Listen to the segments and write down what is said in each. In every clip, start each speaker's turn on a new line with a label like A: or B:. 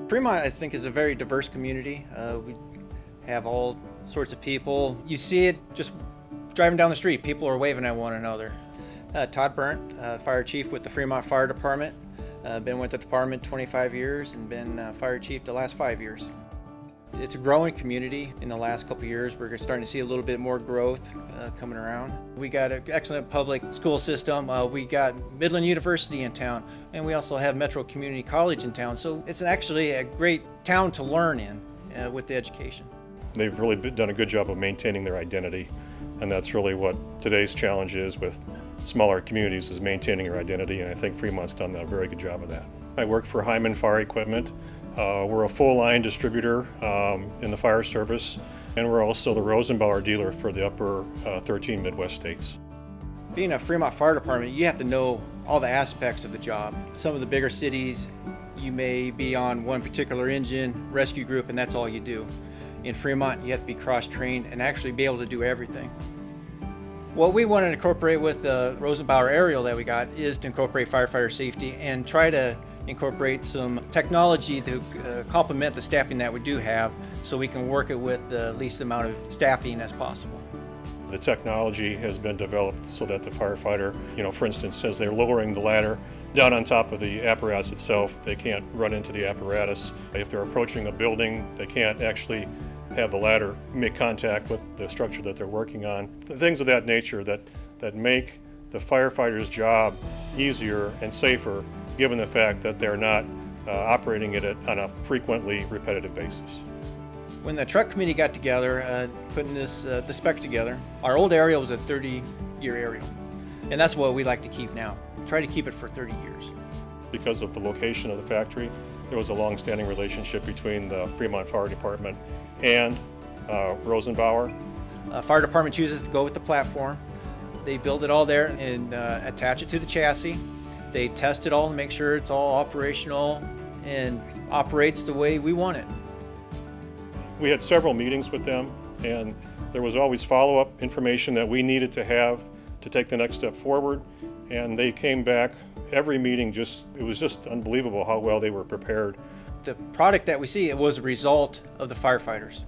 A: Fremont, I think, is a very diverse community. We have all sorts of people. You see it just driving down the street. People are waving at one another. Todd Burnt, Fire Chief with the Fremont Fire Department. Been with the department 25 years and been Fire Chief the last 5 years. It's a growing community. In the last couple of years, we're starting to see a little bit more growth coming around. We got an excellent public school system. We got Midland University in town, and we also have Metro Community College in town. So it's actually a great town to learn in with the education.
B: They've really done a good job of maintaining their identity, and that's really what today's challenge is with smaller communities, is maintaining your identity, and I think Fremont's done a very good job of that. I work for Heiman Fire Equipment. We're a full-line distributor in the fire service, and we're also the Rosenbauer dealer for the upper 13 Midwest states.
A: Being a Fremont Fire Department, you have to know all the aspects of the job. Some of the bigger cities, you may be on one particular engine, rescue group, and that's all you do. In Fremont, you have to be cross-trained and actually be able to do everything. What we want to incorporate with the Rosenbauer aerial that we got is to incorporate firefighter safety and try to incorporate some technology to complement the staffing that we do have, so we can work it with the least amount of staffing as possible.
B: The technology has been developed so that the firefighter, for instance, as they're lowering the ladder down on top of the apparatus itself, they can't run into the apparatus. If they're approaching a building, they can't actually have the ladder make contact with the structure that they're working on. Things of that nature that make the firefighter's job easier and safer, given the fact that they're not operating it on a frequently repetitive basis.
A: When the truck committee got together, putting the spec together, our old aerial was a 30-year aerial, and that's what we like to keep now. Try to keep it for 30 years.
B: Because of the location of the factory, there was a long-standing relationship between the Fremont Fire Department and Rosenbauer.
A: Fire department chooses to go with the platform. They build it all there and attach it to the chassis. They test it all to make sure it's all operational and operates the way we want it.
B: We had several meetings with them, and there was always follow-up information that we needed to have to take the next step forward. And they came back every meeting, it was just unbelievable how well they were prepared.
A: The product that we see, it was a result of the firefighters.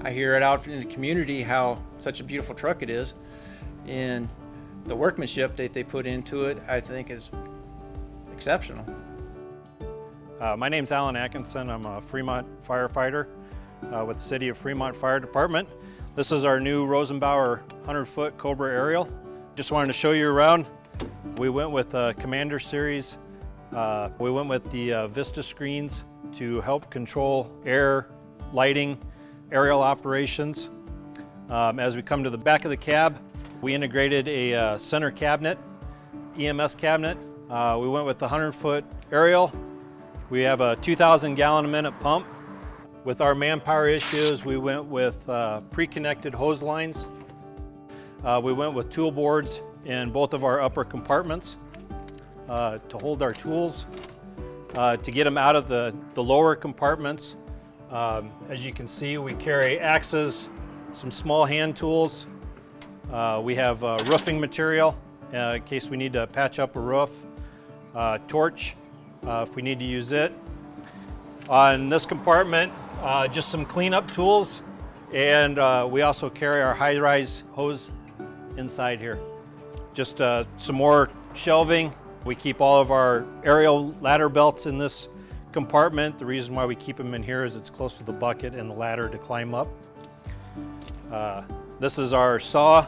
A: I hear it out in the community how such a beautiful truck it is, and the workmanship that they put into it, I think, is exceptional.
C: My name's Alan Atkinson. I'm a Fremont firefighter with the City of Fremont Fire Department. This is our new Rosenbauer 100-foot Cobra aerial. Just wanted to show you around. We went with Commander Series. We went with the Vista screens to help control air, lighting, aerial operations. As we come to the back of the cab, we integrated a center cabinet, EMS cabinet. We went with the 100-foot aerial. We have a 2,000 gallon a minute pump. With our manpower issues, we went with pre-connected hose lines. We went with tool boards in both of our upper compartments to hold our tools, to get them out of the lower compartments. As you can see, we carry axes, some small hand tools. We have roofing material in case we need to patch up a roof, torch if we need to use it. On this compartment, just some cleanup tools, and we also carry our high-rise hose inside here. Just some more shelving. We keep all of our aerial ladder belts in this compartment. The reason why we keep them in here is it's close to the bucket and the ladder to climb up. This is our saw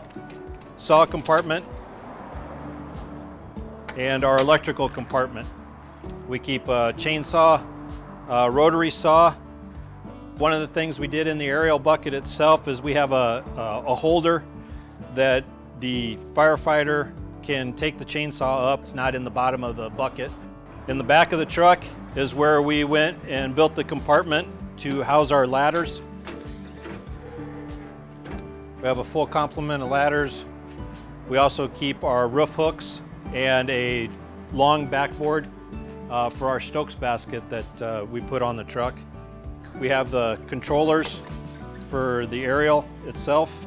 C: compartment and our electrical compartment. We keep a chainsaw, rotary saw. One of the things we did in the aerial bucket itself is we have a holder that the firefighter can take the chainsaw up. It's not in the bottom of the bucket. In the back of the truck is where we went and built the compartment to house our ladders. We have a full complement of ladders. We also keep our roof hooks and a long backboard for our Stokes basket that we put on the truck. We have the controllers for the aerial itself,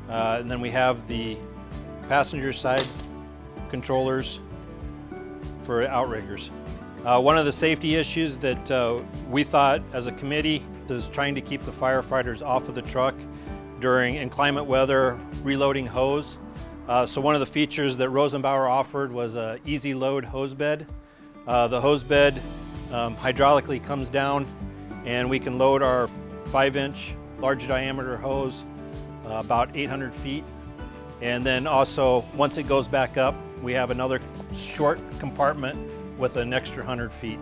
C: and then we have the passenger side controllers for outriggers. One of the safety issues that we thought as a committee is trying to keep the firefighters off of the truck during inclement weather, reloading hose. So one of the features that Rosenbauer offered was an easy load hose bed. The hose bed hydraulically comes down and we can load our 5-inch large diameter hose about 800 feet. And then also, once it goes back up, we have another short compartment with an extra 100 feet.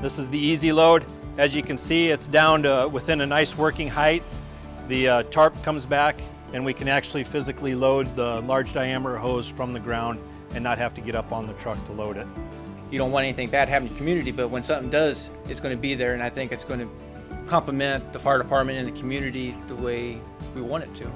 C: This is the easy load. As you can see, it's down to within a nice working height. The tarp comes back and we can actually physically load the large diameter hose from the ground and not have to get up on the truck to load it.
A: You don't want anything bad happening to the community, but when something does, it's going to be there, and I think it's going to complement the fire department and the community the way we want it to.